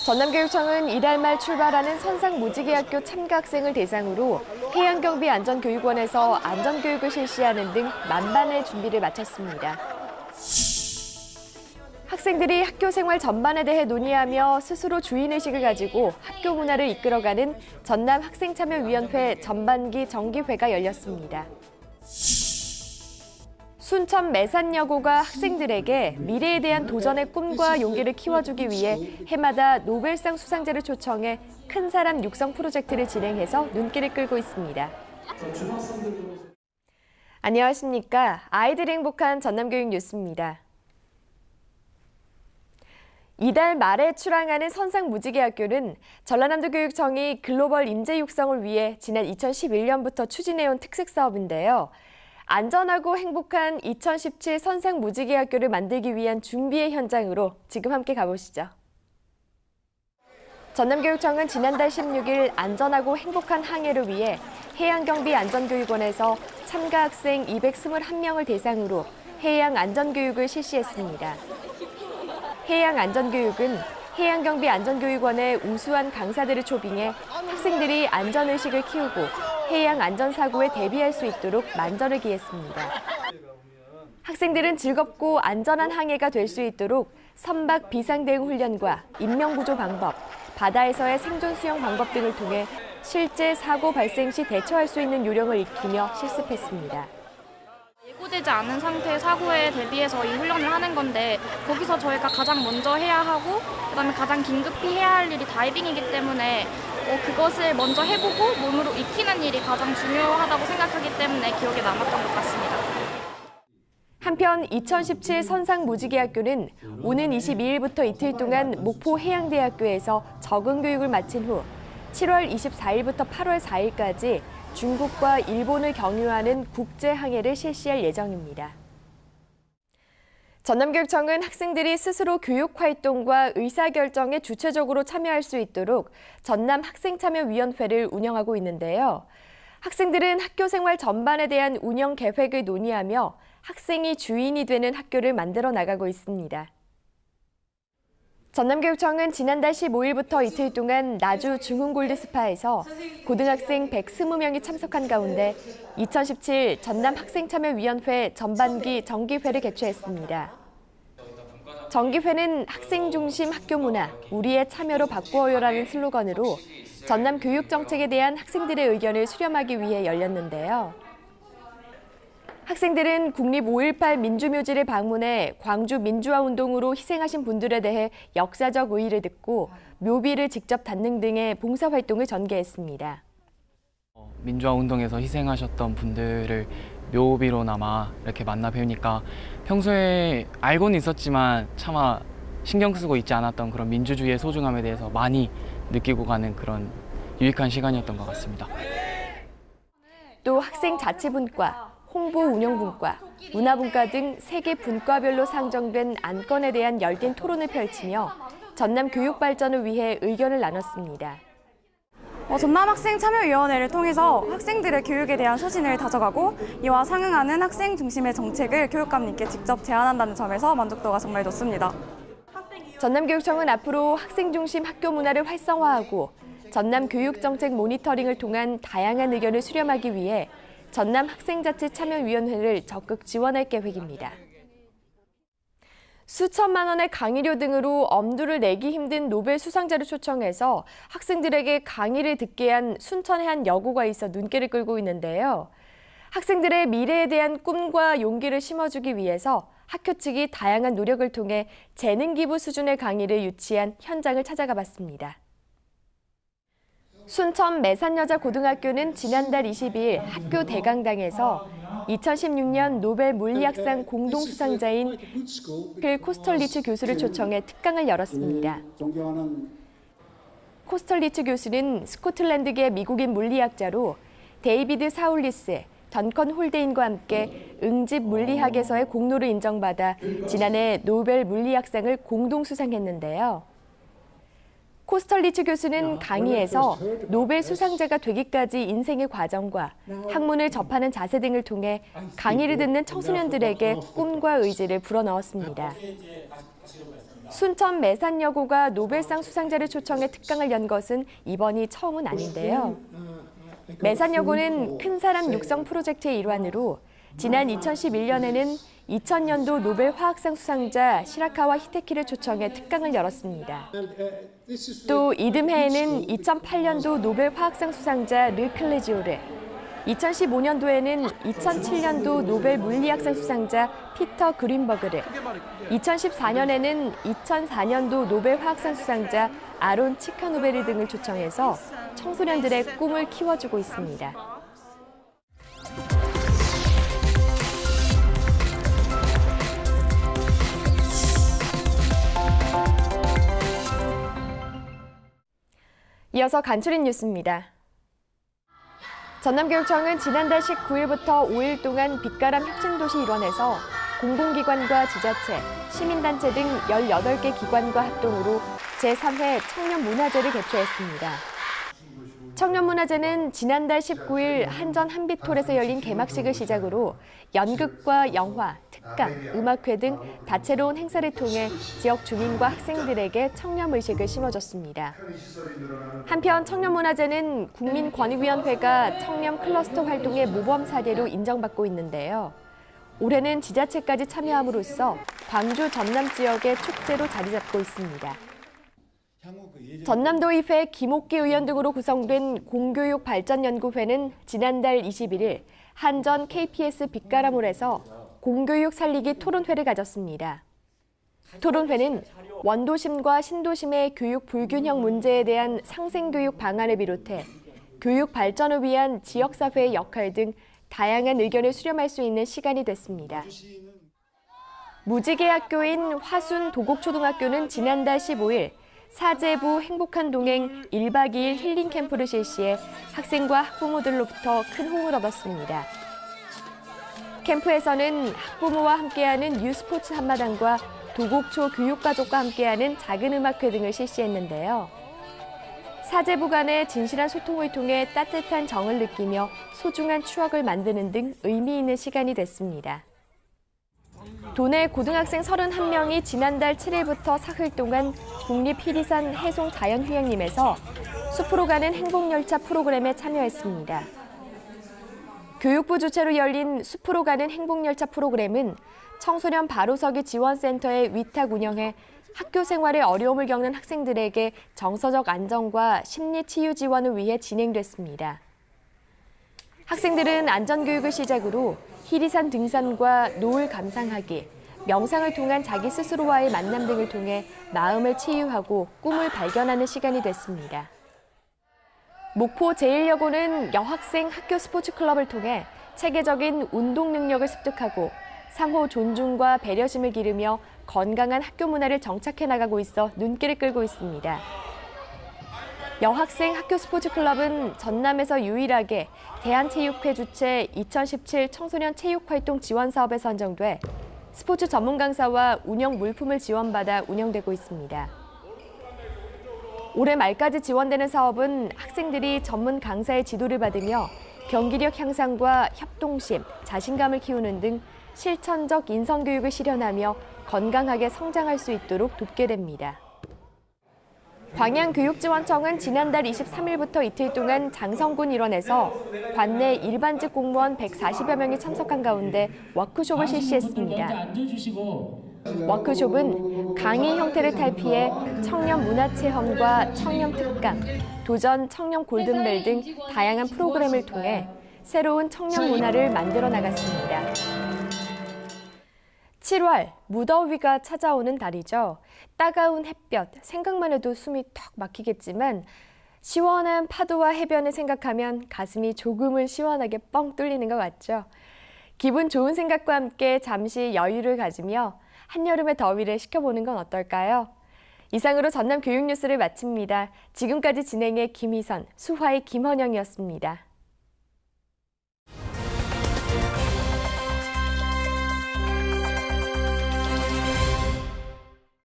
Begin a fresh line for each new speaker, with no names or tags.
전남교육청은 이달 말 출발하는 선상무지개학교 참가 학생을 대상으로 해양경비안전교육원에서 안전교육을 실시하는 등 만반의 준비를 마쳤습니다. 학생들이 학교 생활 전반에 대해 논의하며 스스로 주인의식을 가지고 학교 문화를 이끌어가는 전남학생참여위원회 전반기 정기회가 열렸습니다. 순천 매산여고가 학생들에게 미래에 대한 도전의 꿈과 용기를 키워주기 위해 해마다 노벨상 수상자를 초청해 큰 사람 육성 프로젝트를 진행해서 눈길을 끌고 있습니다. 안녕하십니까. 아이들이 행복한 전남교육 뉴스입니다. 이달 말에 출항하는 선상무지개학교는 전라남도교육청이 글로벌 인재 육성을 위해 지난 2011년부터 추진해온 특색 사업인데요. 안전하고 행복한 2017 선상무지개학교를 만들기 위한 준비의 현장으로 지금 함께 가보시죠. 전남교육청은 지난달 16일 안전하고 행복한 항해를 위해 해양경비안전교육원에서 참가 학생 221명을 대상으로 해양안전교육을 실시했습니다. 해양안전교육은 해양경비안전교육원의 우수한 강사들을 초빙해 학생들이 안전의식을 키우고 해양안전사고에 대비할 수 있도록 만전을 기했습니다. 학생들은 즐겁고 안전한 항해가 될 수 있도록 선박 비상대응 훈련과 인명구조 방법, 바다에서의 생존 수영 방법 등을 통해 실제 사고 발생 시 대처할 수 있는 요령을 익히며 실습했습니다.
예고되지 않은 상태의 사고에 대비해서 이 훈련을 하는 건데 거기서 저희가 가장 먼저 해야 하고 그다음에 가장 긴급히 해야 할 일이 다이빙이기 때문에 그것을 먼저 해보고 몸으로 익히는 일이 가장 중요하다고 생각하기 때문에 기억에 남았던 것 같습니다.
한편 2017 선상무지개학교는 오는 22일부터 이틀 동안 목포 해양대학교에서 적응 교육을 마친 후 7월 24일부터 8월 4일까지 중국과 일본을 경유하는 국제 항해를 실시할 예정입니다. 전남교육청은 학생들이 스스로 교육 활동과 의사결정에 주체적으로 참여할 수 있도록 전남학생참여위원회를 운영하고 있는데요. 학생들은 학교 생활 전반에 대한 운영 계획을 논의하며 학생이 주인이 되는 학교를 만들어 나가고 있습니다. 전남교육청은 지난달 15일부터 이틀 동안 나주 중흥골드스파에서 고등학생 120명이 참석한 가운데 2017 전남학생참여위원회 전반기 정기회를 개최했습니다. 정기회는 학생 중심 학교 문화, 우리의 참여로 바꾸어요라는 슬로건으로 전남 교육 정책에 대한 학생들의 의견을 수렴하기 위해 열렸는데요. 학생들은 국립 5.18 민주묘지를 방문해 광주 민주화운동으로 희생하신 분들에 대해 역사적 의의를 듣고 묘비를 직접 닫는 등의 봉사활동을 전개했습니다.
민주화운동에서 희생하셨던 분들을 묘비로나마 이렇게 만나 뵈니까 평소에 알고는 있었지만 차마 신경 쓰고 있지 않았던 그런 민주주의의 소중함에 대해서 많이 느끼고 가는 그런 유익한 시간이었던 것 같습니다.
또 학생 자치분과, 홍보운영분과, 문화분과 등 3개 분과별로 상정된 안건에 대한 열띤 토론을 펼치며 전남 교육 발전을 위해 의견을 나눴습니다.
전남학생참여위원회를 통해서 학생들의 교육에 대한 소신을 다져가고 이와 상응하는 학생 중심의 정책을 교육감님께 직접 제안한다는 점에서 만족도가 정말 높습니다.
전남교육청은 앞으로 학생 중심 학교 문화를 활성화하고 전남 교육정책 모니터링을 통한 다양한 의견을 수렴하기 위해 전남학생자치참여위원회를 적극 지원할 계획입니다. 수천만 원의 강의료 등으로 엄두를 내기 힘든 노벨 수상자를 초청해서 학생들에게 강의를 듣게 한 순천의 한 여고가 있어 눈길을 끌고 있는데요. 학생들의 미래에 대한 꿈과 용기를 심어주기 위해서 학교 측이 다양한 노력을 통해 재능 기부 수준의 강의를 유치한 현장을 찾아가 봤습니다. 순천 매산여자고등학교는 지난달 22일 학교 대강당에서 2016년 노벨 물리학상 공동수상자인 코스털리츠 교수를 초청해 특강을 열었습니다. 코스털리츠 교수는 스코틀랜드계 미국인 물리학자로 데이비드 사울리스, 던컨 홀데인과 함께 응집 물리학에서의 공로를 인정받아 지난해 노벨 물리학상을 공동 수상했는데요. 코스털리츠 교수는 강의에서 노벨 수상자가 되기까지 인생의 과정과 학문을 접하는 자세 등을 통해 강의를 듣는 청소년들에게 꿈과 의지를 불어넣었습니다. 순천 매산여고가 노벨상 수상자를 초청해 특강을 연 것은 이번이 처음은 아닌데요. 매산여고는 큰 사람 육성 프로젝트의 일환으로 지난 2011년에는 2000년도 노벨 화학상 수상자 시라카와 히데키를 초청해 특강을 열었습니다. 또 이듬해에는 2008년도 노벨 화학상 수상자 르클레지오를, 2015년도에는 2007년도 노벨 물리학상 수상자 피터 그린버그를, 2014년에는 2004년도 노벨 화학상 수상자 아론 치카노베르 등을 초청해서 청소년들의 꿈을 키워주고 있습니다. 이어서 간추린 뉴스입니다. 전남교육청은 지난달 19일부터 5일 동안 빛가람 혁신도시 일원에서 공공기관과 지자체, 시민단체 등 18개 기관과 합동으로 제3회 청년문화제를 개최했습니다. 청년문화제는 지난달 19일 한전 한빛홀에서 열린 개막식을 시작으로 연극과 영화, 특강, 음악회 등 다채로운 행사를 통해 지역 주민과 학생들에게 청렴의식을 심어줬습니다. 한편 청년문화제는 국민권익위원회가 청렴 클러스터 활동의 모범 사례로 인정받고 있는데요. 올해는 지자체까지 참여함으로써 광주 전남 지역의 축제로 자리 잡고 있습니다. 전남도의회 김옥기 의원 등으로 구성된 공교육발전연구회는 지난달 21일 한전 KPS 빛가람홀에서 공교육 살리기 토론회를 가졌습니다. 토론회는 원도심과 신도심의 교육 불균형 문제에 대한 상생교육 방안을 비롯해 교육 발전을 위한 지역사회의 역할 등 다양한 의견을 수렴할 수 있는 시간이 됐습니다. 무지개 학교인 화순 도곡초등학교는 지난달 15일 사제부 행복한 동행 1박 2일 힐링 캠프를 실시해 학생과 학부모들로부터 큰 호응을 얻었습니다. 캠프에서는 학부모와 함께하는 유스포츠 한마당과 도곡초 교육가족과 함께하는 작은 음악회 등을 실시했는데요. 사제부 간의 진실한 소통을 통해 따뜻한 정을 느끼며 소중한 추억을 만드는 등 의미 있는 시간이 됐습니다. 도내 고등학생 31명이 지난달 7일부터 사흘 동안 국립희리산 해송자연휴양림에서 숲으로 가는 행복열차 프로그램에 참여했습니다. 교육부 주최로 열린 숲으로 가는 행복열차 프로그램은 청소년 바로서기 지원센터의 위탁 운영해 학교 생활에 어려움을 겪는 학생들에게 정서적 안정과 심리 치유 지원을 위해 진행됐습니다. 학생들은 안전교육을 시작으로 희리산 등산과 노을 감상하기, 명상을 통한 자기 스스로와의 만남 등을 통해 마음을 치유하고 꿈을 발견하는 시간이 됐습니다. 목포 제1여고는 여학생 학교 스포츠클럽을 통해 체계적인 운동 능력을 습득하고 상호 존중과 배려심을 기르며 건강한 학교 문화를 정착해 나가고 있어 눈길을 끌고 있습니다. 여학생 학교 스포츠클럽은 전남에서 유일하게 대한체육회 주최 2017 청소년 체육활동 지원 사업에 선정돼 스포츠 전문 강사와 운영 물품을 지원받아 운영되고 있습니다. 올해 말까지 지원되는 사업은 학생들이 전문 강사의 지도를 받으며 경기력 향상과 협동심, 자신감을 키우는 등 실천적 인성교육을 실현하며 건강하게 성장할 수 있도록 돕게 됩니다. 광양교육지원청은 지난달 23일부터 이틀 동안 장성군 일원에서 관내 일반직 공무원 140여 명이 참석한 가운데 워크숍을 실시했습니다. 워크숍은 강의 형태를 탈피해 청년 문화체험과 청년 특강, 도전 청년 골든벨 등 다양한 프로그램을 통해 새로운 청년 문화를 만들어 나갔습니다. 7월, 무더위가 찾아오는 달이죠. 따가운 햇볕, 생각만 해도 숨이 턱 막히겠지만 시원한 파도와 해변을 생각하면 가슴이 조금은 시원하게 뻥 뚫리는 것 같죠. 기분 좋은 생각과 함께 잠시 여유를 가지며 한여름의 더위를 식혀보는 건 어떨까요? 이상으로 전남 교육 뉴스를 마칩니다. 지금까지 진행의 김희선, 수화의 김헌영이었습니다.